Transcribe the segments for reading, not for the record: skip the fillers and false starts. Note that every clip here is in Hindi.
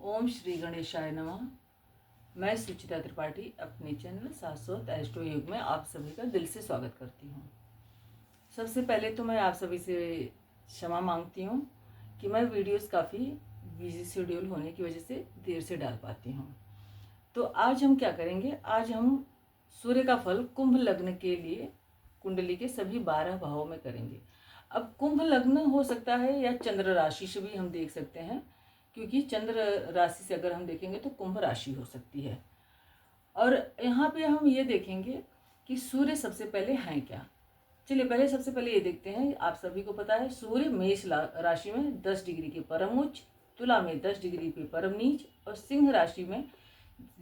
ओम श्री गणेशाय नमः। मैं सुचिता त्रिपाठी अपने चैनल शाश्वत एस्ट्रो युग में आप सभी का दिल से स्वागत करती हूँ। सबसे पहले तो मैं आप सभी से क्षमा मांगती हूँ कि मैं वीडियोस काफ़ी बिजी शेड्यूल होने की वजह से देर से डाल पाती हूँ। तो आज हम क्या करेंगे, आज हम सूर्य का फल कुंभ लग्न के लिए कुंडली के सभी 12 भावों में करेंगे। अब कुंभ लग्न हो सकता है या चंद्र राशि से भी हम देख सकते हैं, क्योंकि चंद्र राशि से अगर हम देखेंगे तो कुंभ राशि हो सकती है। और यहाँ पे हम ये देखेंगे कि सूर्य सबसे पहले हैं क्या। चलिए पहले सबसे पहले ये देखते हैं। आप सभी को पता है सूर्य मेष राशि में 10 डिग्री के परम उच्च, तुला में 10 डिग्री पे परम नीच और सिंह राशि में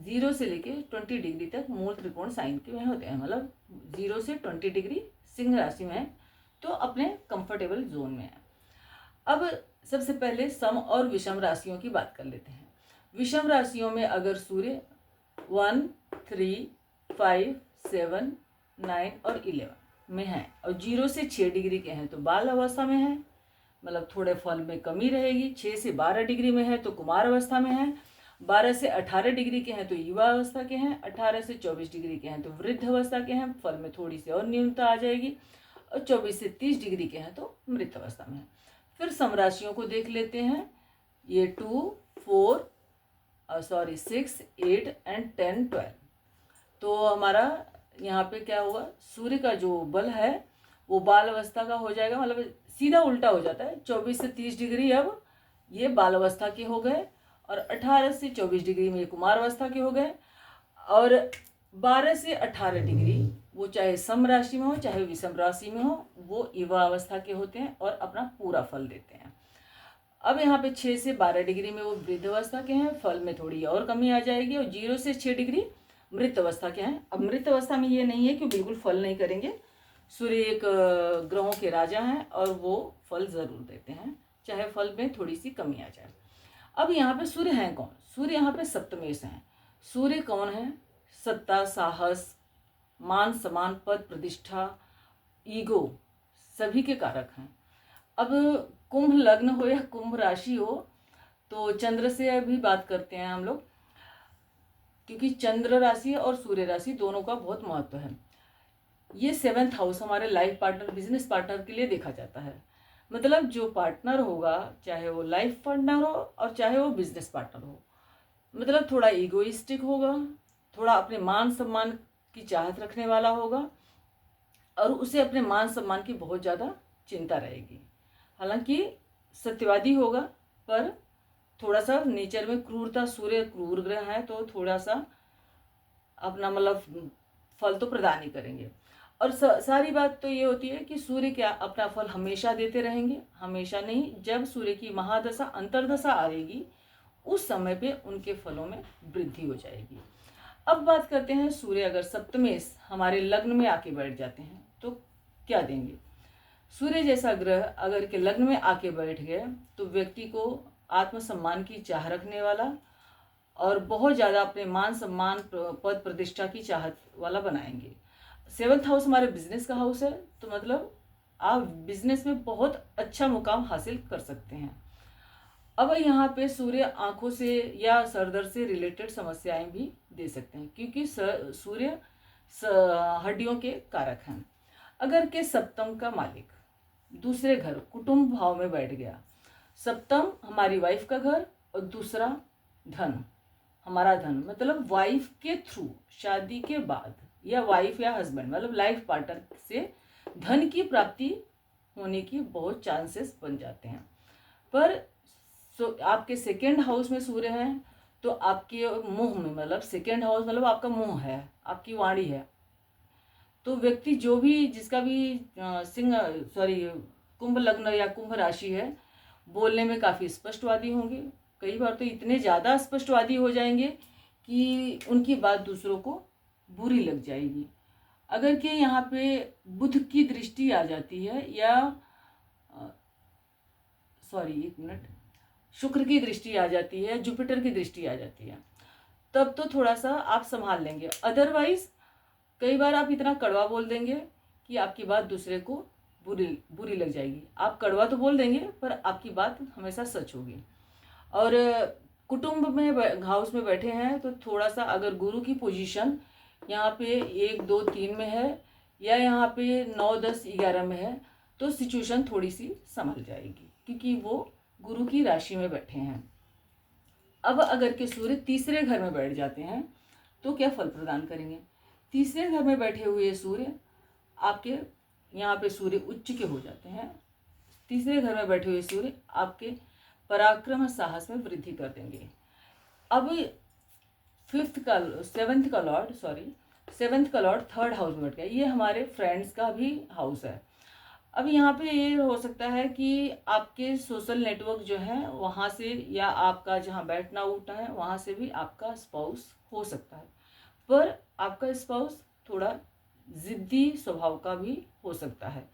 0 से लेके 20 डिग्री तक मूल त्रिकोण साइन के में होते हैं। मतलब 0 से 20 डिग्री सिंह राशि में है तो अपने कंफर्टेबल जोन में है। अब सबसे पहले सम और विषम राशियों की बात कर लेते हैं। विषम राशियों में अगर सूर्य 1, 3, 5, 7, 9 और 11 में है और 0 से 6 डिग्री के हैं तो बाल अवस्था में है, मतलब थोड़े फल में कमी रहेगी। 6 से 12 डिग्री में है तो कुमार अवस्था में है। 12 से 18 डिग्री के हैं तो युवा अवस्था के हैं। 18 से 24 डिग्री के हैं तो वृद्ध अवस्था के हैं, फल में थोड़ी सी और न्यूनता आ जाएगी। और 24 से 30 डिग्री के हैं तो मृत अवस्था में है। फिर समराशियों को देख लेते हैं। ये 2, 4, 6, 8 एंड 10, 12। तो हमारा यहाँ पे क्या हुआ, सूर्य का जो बल है वो बाल अवस्था का हो जाएगा, मतलब सीधा उल्टा हो जाता है। 24 से 30 डिग्री अब ये बाल अवस्था के हो गए और 18 से 24 डिग्री में कुमार अवस्था के हो गए। और 12 से 18 डिग्री वो चाहे सम राशि में हो चाहे विषम राशि में हो वो युवा अवस्था के होते हैं और अपना पूरा फल देते हैं। अब यहाँ पे 6 से 12 डिग्री में वो वृद्ध अवस्था के हैं, फल में थोड़ी और कमी आ जाएगी। और 0 से 6 डिग्री मृत अवस्था के हैं। अब मृत अवस्था में ये नहीं है कि बिल्कुल फल नहीं करेंगे। सूर्य एक ग्रहों के राजा हैं और वो फल जरूर देते हैं, चाहे फल में थोड़ी सी कमी आ जाए। अब यहाँ पे सूर्य हैं कौन, सूर्य यहाँ पे सप्तमेश हैं। सूर्य कौन है, सत्ता, साहस, मान सम्मान, पद प्रतिष्ठा, ईगो सभी के कारक हैं। अब कुंभ लग्न हो या कुंभ राशि हो तो चंद्र से अभी बात करते हैं हम लोग, क्योंकि चंद्र राशि और सूर्य राशि दोनों का बहुत महत्व है। ये 7th हाउस हमारे लाइफ पार्टनर, बिजनेस पार्टनर के लिए देखा जाता है। मतलब जो पार्टनर होगा, चाहे वो लाइफ पार्टनर हो और चाहे वो बिजनेस पार्टनर हो, मतलब थोड़ा ईगोइस्टिक होगा, थोड़ा अपने मान सम्मान की चाहत रखने वाला होगा और उसे अपने मान सम्मान की बहुत ज़्यादा चिंता रहेगी। हालांकि सत्यवादी होगा पर थोड़ा सा नेचर में क्रूरता, सूर्य क्रूर ग्रह है तो थोड़ा सा अपना मतलब फल तो प्रदान ही करेंगे। और सारी बात तो ये होती है कि सूर्य क्या अपना फल हमेशा देते रहेंगे, हमेशा नहीं। जब सूर्य की महादशा अंतर्दशा आएगी उस समय पे उनके फलों में वृद्धि हो जाएगी। अब बात करते हैं सूर्य अगर सप्तमेश हमारे लग्न में आके बैठ जाते हैं तो क्या देंगे। सूर्य जैसा ग्रह अगर के लग्न में आके बैठ गए तो व्यक्ति को आत्मसम्मान की चाह रखने वाला और बहुत ज़्यादा अपने मान सम्मान, पद प्रतिष्ठा की चाहत वाला बनाएंगे। 7th हाउस हमारे बिजनेस का हाउस है तो मतलब आप बिजनेस में बहुत अच्छा मुकाम हासिल कर सकते हैं। अब यहाँ पे सूर्य आंखों से या सरदर्द से रिलेटेड समस्याएं भी दे सकते हैं, क्योंकि सूर्य हड्डियों के कारक हैं। अगर के सप्तम का मालिक दूसरे घर कुटुंब भाव में बैठ गया, सप्तम हमारी वाइफ का घर और दूसरा धन, हमारा धन मतलब वाइफ के थ्रू शादी के बाद या वाइफ या हस्बैंड मतलब लाइफ पार्टनर से धन की प्राप्ति होने की बहुत चांसेस बन जाते हैं। पर आपके सेकेंड हाउस में सूर्य है तो आपके मुंह में, मतलब सेकेंड हाउस मतलब आपका मुंह है, आपकी वाणी है, तो व्यक्ति जो भी जिसका भी कुंभ लग्न या कुंभ राशि है बोलने में काफ़ी स्पष्टवादी होंगे। कई बार तो इतने ज़्यादा स्पष्टवादी हो जाएंगे कि उनकी बात दूसरों को बुरी लग जाएगी। अगर कि यहाँ पे बुध की दृष्टि आ जाती है या शुक्र की दृष्टि आ जाती है, जुपिटर की दृष्टि आ जाती है, तब तो थोड़ा सा आप संभाल लेंगे। अदरवाइज कई बार आप इतना कड़वा बोल देंगे कि आपकी बात दूसरे को बुरी लग जाएगी। आप कड़वा तो बोल देंगे पर आपकी बात हमेशा सच होगी। और कुटुंब में हाउस में बैठे हैं तो थोड़ा सा अगर गुरु की पोजीशन यहाँ पे 1 2 3 में है या यहाँ पे 9 10 11 में है तो सिचुएशन थोड़ी सी संभल जाएगी, क्योंकि वो गुरु की राशि में बैठे हैं। अब अगर के सूर्य तीसरे घर में बैठ जाते हैं तो क्या फल प्रदान करेंगे। तीसरे घर में बैठे हुए सूर्य आपके यहाँ पे सूर्य उच्च के हो जाते हैं। तीसरे घर में बैठे हुए सूर्य आपके पराक्रम साहस में वृद्धि कर देंगे। अब सेवंथ का लॉर्ड थर्ड हाउस में बैठ गया, ये हमारे फ्रेंड्स का भी हाउस है। अब यहाँ पे ये हो सकता है कि आपके सोशल नेटवर्क जो है वहाँ से या आपका जहाँ बैठना उठना है वहाँ से भी आपका स्पाउस हो सकता है, पर आपका स्पाउस थोड़ा ज़िद्दी स्वभाव का भी हो सकता है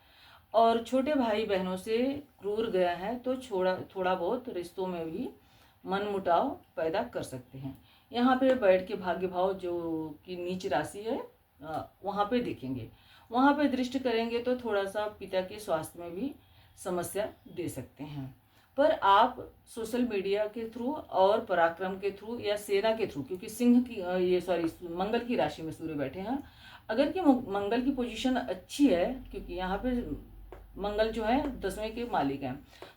और छोटे भाई बहनों से क्रूर गया है तो थोड़ा बहुत रिश्तों में भी मनमुटाव पैदा कर सकते हैं। यहाँ पे बैठ के भाग्य भाव जो कि नीच राशि है वहाँ पे देखेंगे, वहाँ पे दृष्टि करेंगे तो थोड़ा सा पिता के स्वास्थ्य में भी समस्या दे सकते हैं। पर आप सोशल मीडिया के थ्रू और पराक्रम के थ्रू या सेना के थ्रू, क्योंकि सिंह की मंगल की राशि में सूर्य बैठे हैं, अगर कि मंगल की पोजीशन अच्छी है, क्योंकि यहाँ पे मंगल जो है 10वें के मालिक हैं,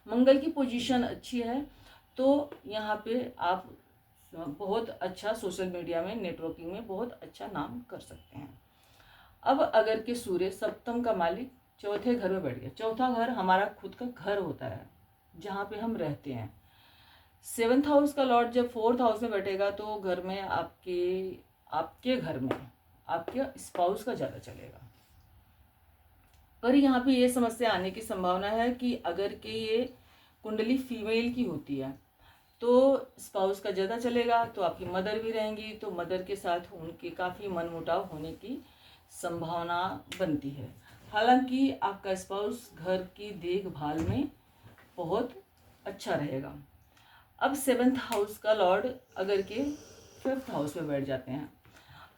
मंगल की पोजीशन अच्छी है तो यहाँ पे आप बहुत अच्छा सोशल मीडिया में नेटवर्किंग में बहुत अच्छा नाम कर सकते हैं। अब अगर के सूर्य सप्तम का मालिक चौथे घर में बैठ गया, चौथा घर हमारा खुद का घर होता है जहाँ पे हम रहते हैं। सेवन्थ हाउस का लॉर्ड जब फोर्थ हाउस में बैठेगा तो घर में आपके घर में आपके स्पाउस का ज़्यादा चलेगा। पर यहाँ पे ये समस्या आने की संभावना है कि अगर के ये कुंडली फीमेल की होती है तो स्पाउस का ज़्यादा चलेगा, तो आपकी मदर भी रहेंगी तो मदर के साथ उनके काफ़ी मनमुटाव होने की संभावना बनती है। हालांकि आपका स्पाउस घर की देखभाल में बहुत अच्छा रहेगा। अब सेवन्थ हाउस का लॉर्ड अगर के फिफ्थ हाउस में बैठ जाते हैं,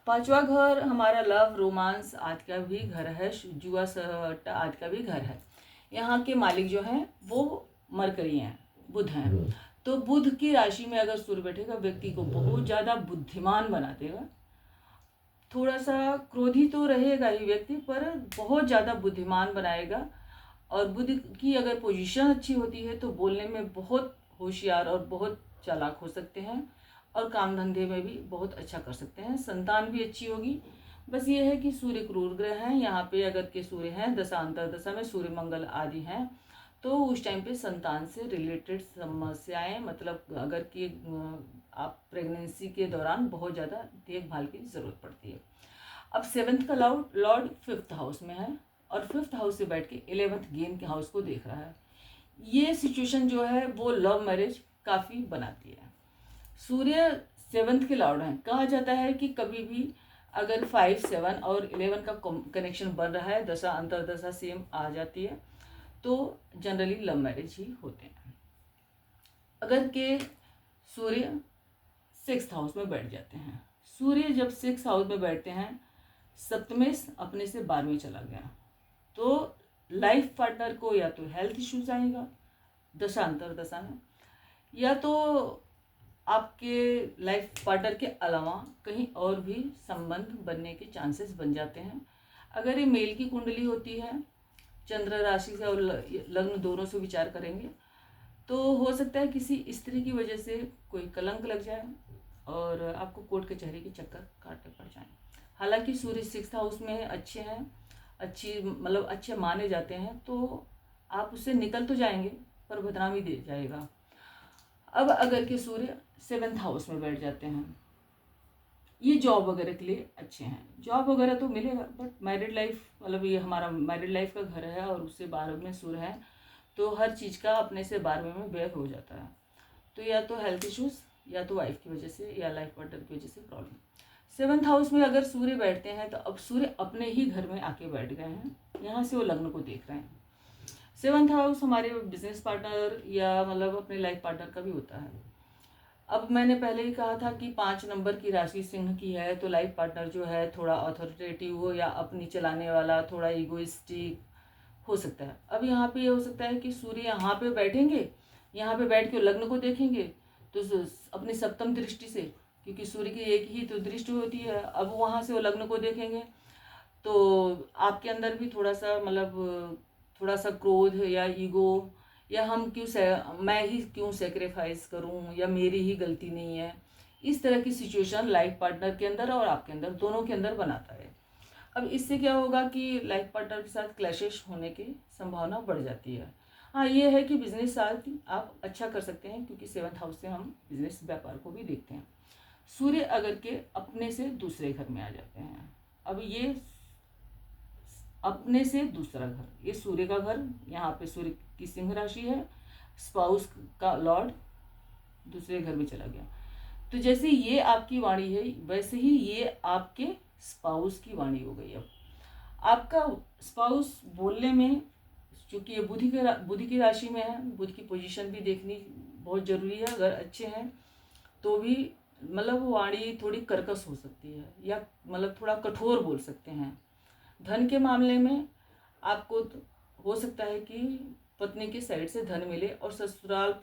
पांचवा घर हमारा लव रोमांस आदि का भी घर है, जुआ सट्टा आदि का भी घर है। यहाँ के मालिक जो हैं वो मरकरी हैं, बुध हैं, तो बुध की राशि में अगर सूर्य बैठेगा व्यक्ति को बहुत ज़्यादा बुद्धिमान बना देगा। थोड़ा सा क्रोधी तो रहेगा ही व्यक्ति, पर बहुत ज़्यादा बुद्धिमान बनाएगा। और बुध की अगर पोजीशन अच्छी होती है तो बोलने में बहुत होशियार और बहुत चालाक हो सकते हैं और काम धंधे में भी बहुत अच्छा कर सकते हैं। संतान भी अच्छी होगी। बस ये है कि सूर्य क्रूर ग्रह हैं, यहाँ पे अगर के सूर्य हैं दशा अंतर दशा में सूर्य मंगल आदि हैं तो उस टाइम पे संतान से रिलेटेड समस्याएं, मतलब अगर कि आप प्रेगनेंसी के दौरान बहुत ज़्यादा देखभाल की ज़रूरत पड़ती है। अब सेवन्थ का लॉर्ड फिफ्थ हाउस में है और फिफ्थ हाउस से बैठ के 11th गेन के हाउस को देख रहा है। ये सिचुएशन जो है वो लव मैरिज काफ़ी बनाती है। सूर्य सेवन्थ के लॉर्ड हैं, कहा जाता है कि कभी भी अगर 5 7 और 11 का कनेक्शन बन रहा है, दशा अंतर दशा सेम आ जाती है तो जनरली लव मैरिज ही होते हैं। अगर के सूर्य 6th हाउस में बैठ जाते हैं, सूर्य जब 6th हाउस में बैठते हैं सप्तमें अपने से 12वें चला गया तो लाइफ पार्टनर को या तो हेल्थ इश्यूज आएगा दशा अंतर दशा में, या तो आपके लाइफ पार्टनर के अलावा कहीं और भी संबंध बनने के चांसेस बन जाते हैं। अगर ये मेल की कुंडली होती है, चंद्र राशि से और लग्न दोनों से विचार करेंगे तो हो सकता है किसी स्त्री की वजह से कोई कलंक लग जाए और आपको कोर्ट कचहरी के चक्कर काटने पड़ जाए। हालांकि सूर्य 6th हाउस में अच्छे हैं, मतलब अच्छे माने जाते हैं तो आप उससे निकल तो जाएंगे पर बदनामी दे जाएगा। अब अगर के सूर्य 7th हाउस में बैठ जाते हैं, ये जॉब वगैरह के लिए अच्छे हैं, जॉब वगैरह तो मिलेगा, बट मैरिड लाइफ, मतलब ये हमारा मैरिड लाइफ का घर है और उससे 12वें में सूर्य है तो हर चीज़ का अपने से 12वें में व्यय हो जाता है। तो या तो हेल्थ इश्यूज़ या तो वाइफ की वजह से या लाइफ पार्टनर की वजह से प्रॉब्लम। 7th हाउस में अगर सूर्य बैठते हैं तो अब सूर्य अपने ही घर में आके बैठ गए हैं, यहाँ से वो लग्न को देख रहे हैं। 7th हाउस हमारे बिजनेस पार्टनर या मतलब अपने लाइफ पार्टनर का भी होता है। अब मैंने पहले ही कहा था कि 5 नंबर की राशि सिंह की है तो लाइफ पार्टनर जो है थोड़ा अथॉरिटेटिव हो या अपनी चलाने वाला, थोड़ा ईगोइस्टिक हो सकता है। अब यहाँ पे ये हो सकता है कि सूर्य यहाँ पे बैठेंगे, यहाँ पे बैठ के लग्न को देखेंगे तो अपनी सप्तम दृष्टि से, क्योंकि सूर्य की एक ही तो दृष्टि होती है, अब वहाँ से वो लग्न को देखेंगे तो आपके अंदर भी थोड़ा सा मतलब थोड़ा सा क्रोध या ईगो, या मैं ही क्यों सेक्रीफाइस करूं, या मेरी ही गलती नहीं है, इस तरह की सिचुएशन लाइफ पार्टनर के अंदर और आपके अंदर दोनों के अंदर बनाता है। अब इससे क्या होगा कि लाइफ पार्टनर के साथ क्लैशेस होने की संभावना बढ़ जाती है। हाँ, ये है कि बिजनेस साथ आप अच्छा कर सकते हैं, क्योंकि 7th हाउस से हम बिजनेस व्यापार को भी देखते हैं। सूर्य अगर के अपने से दूसरे घर में आ जाते हैं, अब ये अपने से दूसरा घर, ये सूर्य का घर, यहाँ पे सूर्य की सिंह राशि है, स्पाउस का लॉर्ड दूसरे घर में चला गया। तो जैसे ये आपकी वाणी है, वैसे ही ये आपके स्पाउस की वाणी हो गई। अब आपका स्पाउस बोलने में, क्योंकि ये बुध की राशि में है, बुध की पोजीशन भी देखनी बहुत ज़रूरी है। अगर अच्छे हैं तो भी मतलब वाणी थोड़ी कर्कश हो सकती है, या मतलब थोड़ा कठोर बोल सकते हैं। धन के मामले में आपको हो सकता है कि पत्नी की साइड से धन मिले, और ससुराल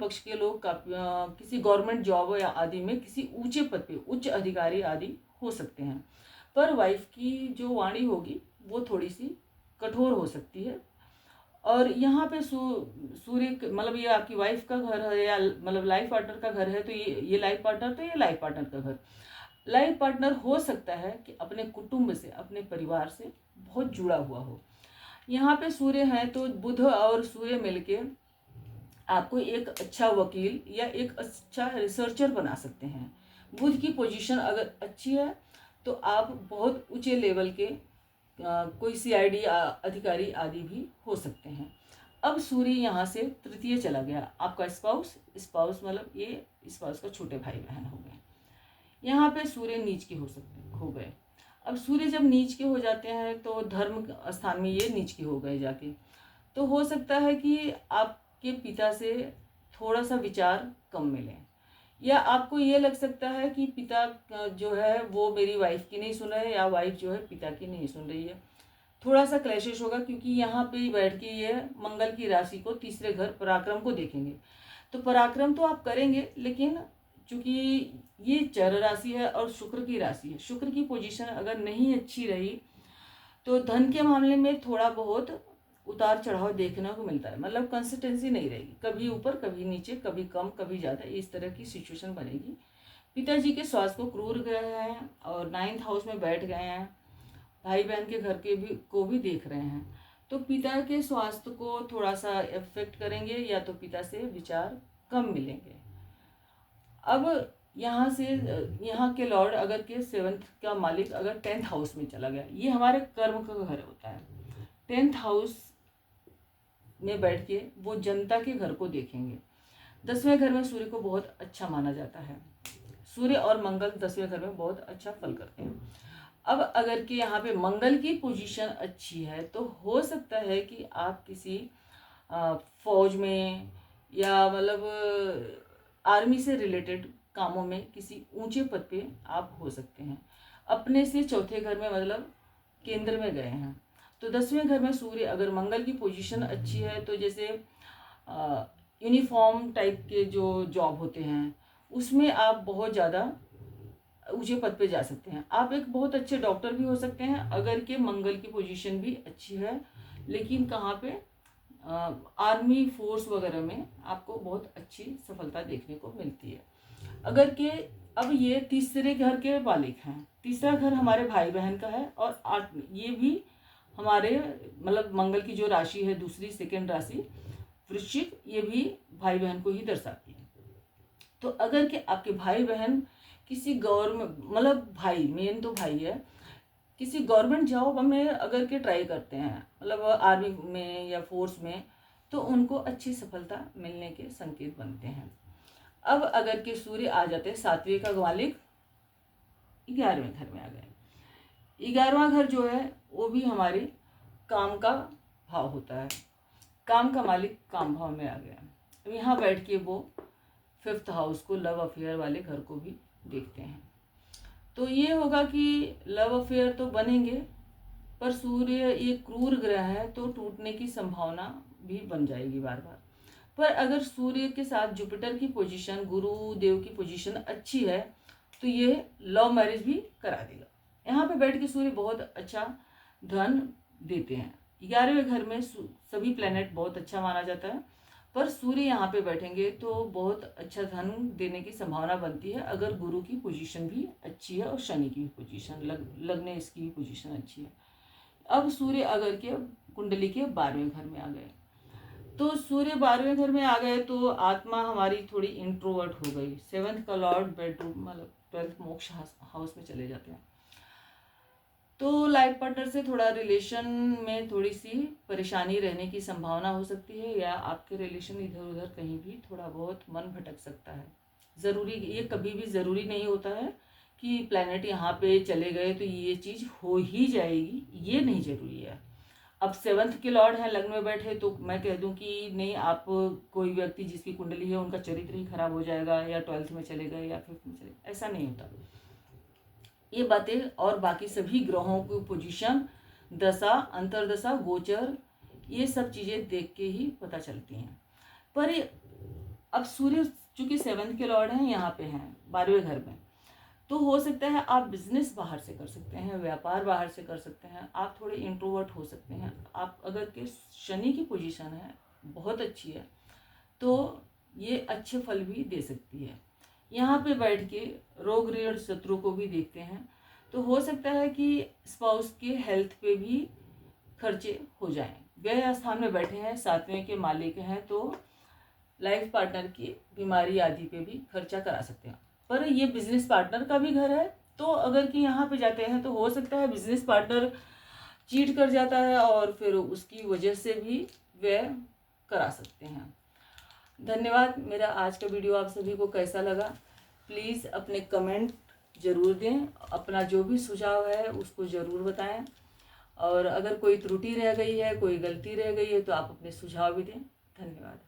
पक्ष के लोग किसी गवर्नमेंट जॉब या आदि में किसी ऊंचे पद पे उच्च अधिकारी आदि हो सकते हैं। पर वाइफ की जो वाणी होगी वो थोड़ी सी कठोर हो सकती है। और यहाँ पे सूर्य मतलब ये आपकी वाइफ का घर है, या मतलब लाइफ पार्टनर का घर है, तो ये लाइफ पार्टनर, तो ये लाइफ पार्टनर का घर। लाइफ पार्टनर हो सकता है कि अपने कुटुंब से, अपने परिवार से बहुत जुड़ा हुआ हो। यहाँ पे सूर्य है तो बुध और सूर्य मिलके आपको एक अच्छा वकील या एक अच्छा रिसर्चर बना सकते हैं। बुध की पोजीशन अगर अच्छी है तो आप बहुत ऊंचे लेवल के कोई CID अधिकारी आदि भी हो सकते हैं। अब सूर्य यहाँ से तृतीय चला गया, आपका स्पाउस मतलब ये स्पाउस का छोटे भाई बहन हो गए। यहाँ पे सूर्य नीच के हो गए। अब सूर्य जब नीच के हो जाते हैं तो धर्म स्थान में ये नीच के हो गए जाके, तो हो सकता है कि आपके पिता से थोड़ा सा विचार कम मिले, या आपको ये लग सकता है कि पिता जो है वो मेरी वाइफ की नहीं सुन रहे हैं, या वाइफ जो है पिता की नहीं सुन रही है। थोड़ा सा क्लैशेस होगा, क्योंकि यहाँ पे बैठ के ये मंगल की राशि को तीसरे घर पराक्रम को देखेंगे। तो पराक्रम तो आप करेंगे, लेकिन चूंकि ये चर राशि है और शुक्र की राशि है, शुक्र की पोजीशन अगर नहीं अच्छी रही तो धन के मामले में थोड़ा बहुत उतार चढ़ाव देखने को मिलता है। मतलब कंसिस्टेंसी नहीं रहेगी, कभी ऊपर कभी नीचे, कभी कम कभी ज़्यादा, इस तरह की सिचुएशन बनेगी। पिताजी के स्वास्थ्य को क्रूर गए हैं और 9th हाउस में बैठ गए हैं, भाई बहन के घर के को भी देख रहे हैं, तो पिता के स्वास्थ्य को थोड़ा सा इफेक्ट करेंगे, या तो पिता से विचार कम मिलेंगे। अब यहाँ से यहाँ के लॉर्ड अगर के 7th का मालिक अगर 10th हाउस में चला गया, ये हमारे कर्म का घर होता है। 10th हाउस में बैठ के वो जनता के घर को देखेंगे। 10वें घर में सूर्य को बहुत अच्छा माना जाता है, सूर्य और मंगल 10वें घर में बहुत अच्छा फल करते हैं। अब अगर कि यहाँ पे मंगल की पोजीशन अच्छी है तो हो सकता है कि आप किसी फौज में या मतलब आर्मी से रिलेटेड कामों में किसी ऊंचे पद पे आप हो सकते हैं। अपने से चौथे घर में मतलब केंद्र में गए हैं, तो 10वें घर में सूर्य अगर मंगल की पोजीशन अच्छी है तो जैसे यूनिफॉर्म टाइप के जो जॉब होते हैं उसमें आप बहुत ज़्यादा ऊंचे पद पे जा सकते हैं। आप एक बहुत अच्छे डॉक्टर भी हो सकते हैं अगर के मंगल की पोजीशन भी अच्छी है, लेकिन कहाँ पे आर्मी फोर्स वगैरह में आपको बहुत अच्छी सफलता देखने को मिलती है। अगर के अब ये तीसरे घर के मालिक हैं, तीसरा घर हमारे भाई बहन का है, और 8 ये भी हमारे मतलब मंगल की जो राशि है दूसरी सेकंड राशि वृश्चिक, ये भी भाई बहन को ही दर्शाती है। तो अगर के आपके भाई बहन किसी गवर्नमेंट मतलब भाई मेन तो भाई है, किसी गवर्नमेंट जॉब में अगर के ट्राई करते हैं मतलब आर्मी में या फोर्स में, तो उनको अच्छी सफलता मिलने के संकेत बनते हैं। अब अगर के सूर्य आ जाते हैं 7वें का मालिक 11वें घर में आ गए। 11वां घर जो है वो भी हमारे काम का भाव होता है, काम का मालिक काम भाव में आ गया। यहाँ बैठ के वो 5th हाउस को लव अफेयर वाले घर को भी देखते हैं। तो ये होगा कि लव अफेयर तो बनेंगे, पर सूर्य ये क्रूर ग्रह है तो टूटने की संभावना भी बन जाएगी बार बार। पर अगर सूर्य के साथ जुपिटर की पोजीशन, गुरुदेव की पोजीशन अच्छी है तो ये लव मैरिज भी करा देगा। यहाँ पे बैठ के सूर्य बहुत अच्छा धन देते हैं। 11वें घर में सभी प्लैनेट बहुत अच्छा माना जाता है, पर सूर्य यहाँ पे बैठेंगे तो बहुत अच्छा धन देने की संभावना बनती है अगर गुरु की पोजीशन भी अच्छी है और शनि की भी पोजीशन, लगने इसकी भी पोजीशन अच्छी है। अब सूर्य अगर के कुंडली के 12वें घर में आ गए, तो सूर्य 12वें घर में आ गए तो आत्मा हमारी थोड़ी इंट्रोवर्ट हो गई। 7th का लॉर्ड बेडरूम मतलब 12th मोक्ष हाउस में चले जाते हैं, तो लाइफ पार्टनर से थोड़ा रिलेशन में थोड़ी सी परेशानी रहने की संभावना हो सकती है, या आपके रिलेशन इधर उधर कहीं भी थोड़ा बहुत मन भटक सकता है। ज़रूरी, ये कभी भी ज़रूरी नहीं होता है कि प्लैनेट यहाँ पे चले गए तो ये चीज़ हो ही जाएगी, ये नहीं ज़रूरी है। अब 7th के लॉर्ड हैं लग्न में बैठे तो मैं कह दूं कि नहीं, आप कोई व्यक्ति जिसकी कुंडली है उनका चरित्र ही खराब हो जाएगा, या 12th में चले गए या 5th में चले गए, ऐसा नहीं होता। ये बातें और बाकी सभी ग्रहों की पोजीशन, दशा, अंतरदशा, गोचर, ये सब चीज़ें देख के ही पता चलती हैं। पर अब सूर्य चूंकि 7th के लॉर्ड हैं, यहाँ पे हैं 12वें घर में, तो हो सकता है आप बिजनेस बाहर से कर सकते हैं, व्यापार बाहर से कर सकते हैं, आप थोड़े इंट्रोवर्ट हो सकते हैं। आप अगर के शनि की पोजीशन है बहुत अच्छी है तो ये अच्छे फल भी दे सकती है। यहाँ पे बैठ के रोग ऋण शत्रु को भी देखते हैं, तो हो सकता है कि स्पाउस के हेल्थ पे भी खर्चे हो जाएं। व्यय स्थान में बैठे हैं, 7वें के मालिक हैं, तो लाइफ पार्टनर की बीमारी आदि पे भी खर्चा करा सकते हैं। पर ये बिजनेस पार्टनर का भी घर है, तो अगर कि यहाँ पे जाते हैं तो हो सकता है बिजनेस पार्टनर चीट कर जाता है और फिर उसकी वजह से भी व्यय करा सकते हैं। धन्यवाद। मेरा आज का वीडियो आप सभी को कैसा लगा, प्लीज़ अपने कमेंट ज़रूर दें, अपना जो भी सुझाव है उसको ज़रूर बताएं, और अगर कोई त्रुटि रह गई है, कोई गलती रह गई है तो आप अपने सुझाव भी दें। धन्यवाद।